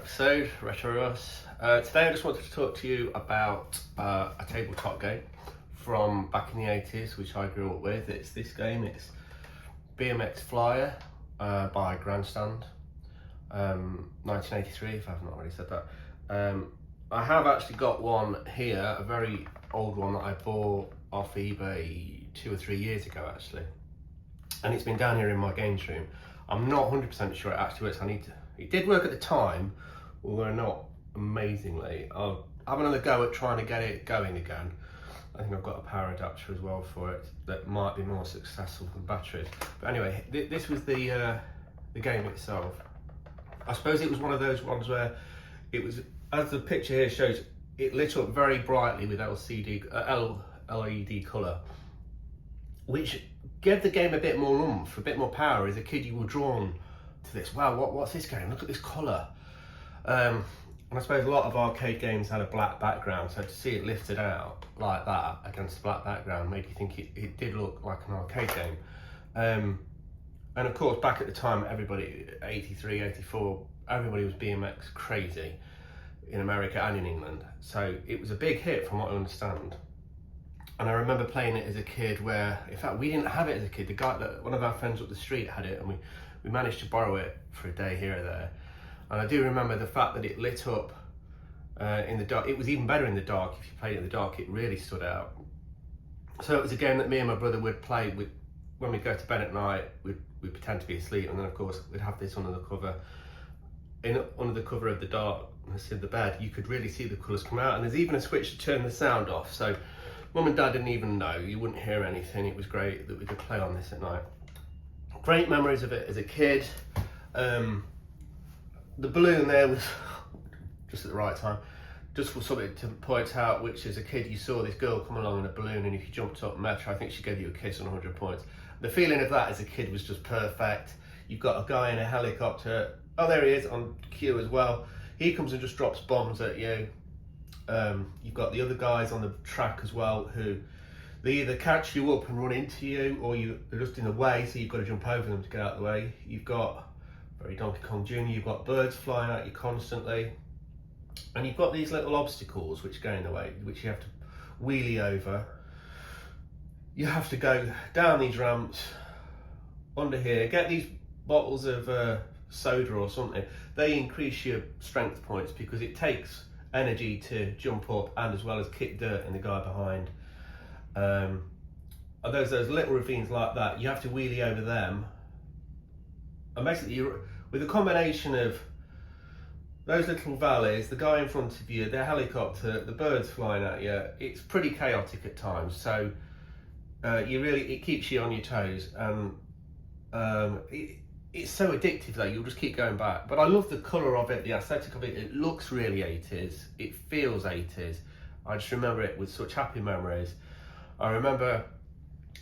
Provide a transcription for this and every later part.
episode, Retro Us. Today I just wanted to talk to you about a tabletop game from back in the 80s, which I grew up with. It's this game, it's BMX Flyer by Grandstand, 1983, if I've not already said that. I have actually got one here, a very old one that I bought off eBay 2 or 3 years ago actually. And it's been down here in my games room. I'm not 100% sure it actually works. It did work at the time, although not amazingly. I'll have another go at trying to get it going again. I think I've got a power adapter as well for it that might be more successful than batteries. But anyway, this was the game itself. I suppose it was one of those ones where it was, as the picture here shows, it lit up very brightly with LED colour, which gave the game a bit more oomph, a bit more power. As a kid, you were drawn to this. Wow, what's this game? Look at this colour. And I suppose a lot of arcade games had a black background, so to see it lifted out like that against the black background made you think it did look like an arcade game. And of course, back at the time, everybody, 83, 84, everybody was BMX crazy in America and in England. So it was a big hit from what I understand. And I remember playing it as a kid where, in fact, we didn't have it as a kid. One of our friends up the street had it, and we managed to borrow it for a day here or there. And I do remember the fact that it lit up in the dark. It was even better in the dark. If you played it in the dark, it really stood out. So it was a game that me and my brother would play with when we'd go to bed at night. We'd pretend to be asleep, and then of course we'd have this under the cover. Under the cover of the darkness of the bed, you could really see the colours come out, and there's even a switch to turn the sound off. So Mum and Dad didn't even know, you wouldn't hear anything. It was great that we could play on this at night. Great memories of it as a kid. The balloon there was just at the right time, just for something to point out, which as a kid you saw this girl come along in a balloon, and if you jumped up and met her, I think she gave you a kiss on 100 points. The feeling of that as a kid was just perfect. You've got a guy in a helicopter. Oh, there he is on cue as well. He comes and just drops bombs at you. You've got the other guys on the track as well who they either catch you up and run into you, or they're just in the way, so you've got to jump over them to get out of the way. You've got very Donkey Kong Jr., you've got birds flying at you constantly, and you've got these little obstacles which go in the way, which you have to wheelie over. You have to go down these ramps, under here, get these bottles of soda or something. They increase your strength points because it takes energy to jump up and as well as kick dirt in the guy behind. Those little ravines like that, you have to wheelie over them, and basically with a combination of those little valleys, the guy in front of you, the helicopter, the birds flying at you, it's pretty chaotic at times. So it keeps you on your toes, and it's so addictive though, you'll just keep going back. But I love the colour of it, the aesthetic of it. It looks really 80s, it feels 80s. I just remember it with such happy memories. I remember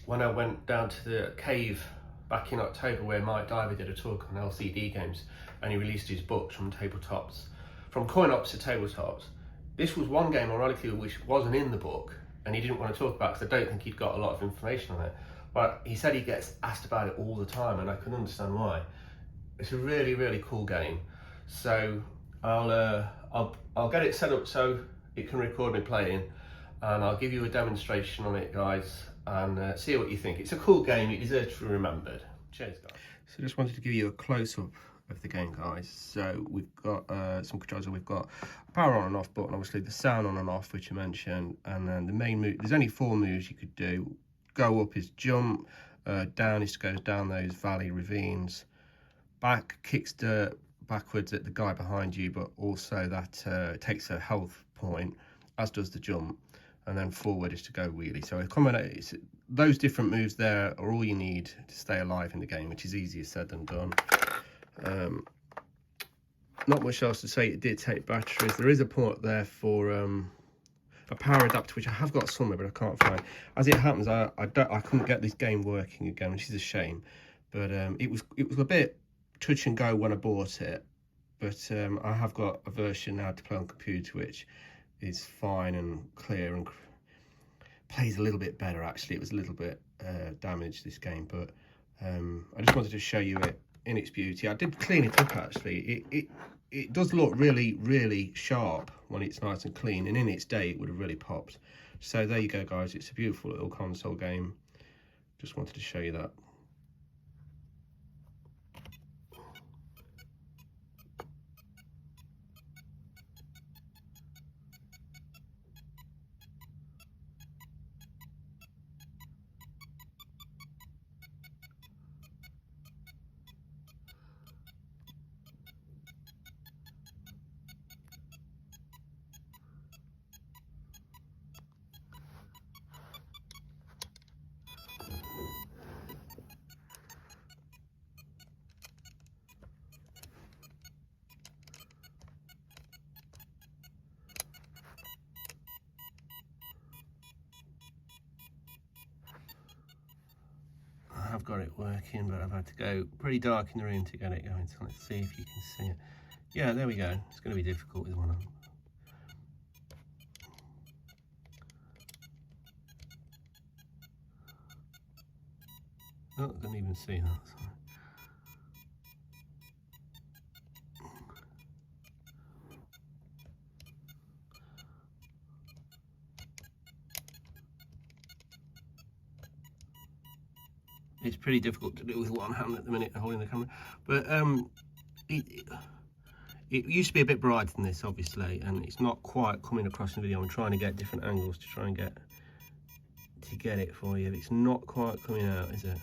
when I went down to the cave back in October where Mike Diver did a talk on LCD games, and he released his books from coin-ops to tabletops. This was one game, ironically, which wasn't in the book, and he didn't want to talk about because I don't think he'd got a lot of information on it. But he said he gets asked about it all the time, and I can understand why. It's a really, really cool game. So I'll get it set up so it can record me playing, and I'll give you a demonstration on it, guys, and see what you think. It's a cool game, it deserves to be remembered. Cheers, guys. So just wanted to give you a close-up of the game, guys. So we've got some controls. We've got a power on and off button, obviously the sound on and off, which I mentioned, and then the main move. There's only 4 moves you could do. Go up is jump, down is to go down those valley ravines, back kicks dirt backwards at the guy behind you, but also that takes a health point, as does the jump, and then forward is to go wheelie. So those different moves there are all you need to stay alive in the game, which is easier said than done. Not much else to say. It did take batteries. There is a port there for a power adapter, which I have got somewhere but I can't find. As it happens, I couldn't get this game working again, which is a shame. But it was a bit touch and go when I bought it, but I have got a version now to play on computer, which is fine and clear and plays a little bit better. Actually, it was a little bit damaged, this game, but I just wanted to show you it in its beauty. I did clean it up actually. It does look really sharp when it's nice and clean, and in its day it would have really popped. So there you go guys, it's a beautiful little console game. Just wanted to show you that. I've got it working, but I've had to go pretty dark in the room to get it going. So let's see if you can see it. Yeah, there we go. It's going to be difficult with one on. Oh, I didn't even see that. Sorry. It's pretty difficult to do with one hand at the minute, holding the camera. But it used to be a bit brighter than this, obviously, and it's not quite coming across in the video. I'm trying to get different angles to try and get it for you. It's not quite coming out, is it?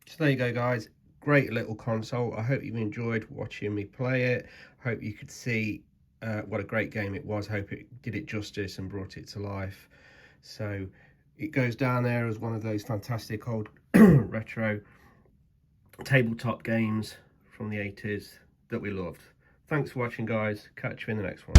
So there you go, guys. Great little console. I hope you enjoyed watching me play it. Hope you could see what a great game it was. Hope it did it justice and brought it to life. So it goes down there as one of those fantastic old retro tabletop games from the 80s that we loved. Thanks for watching, guys. Catch you in the next one.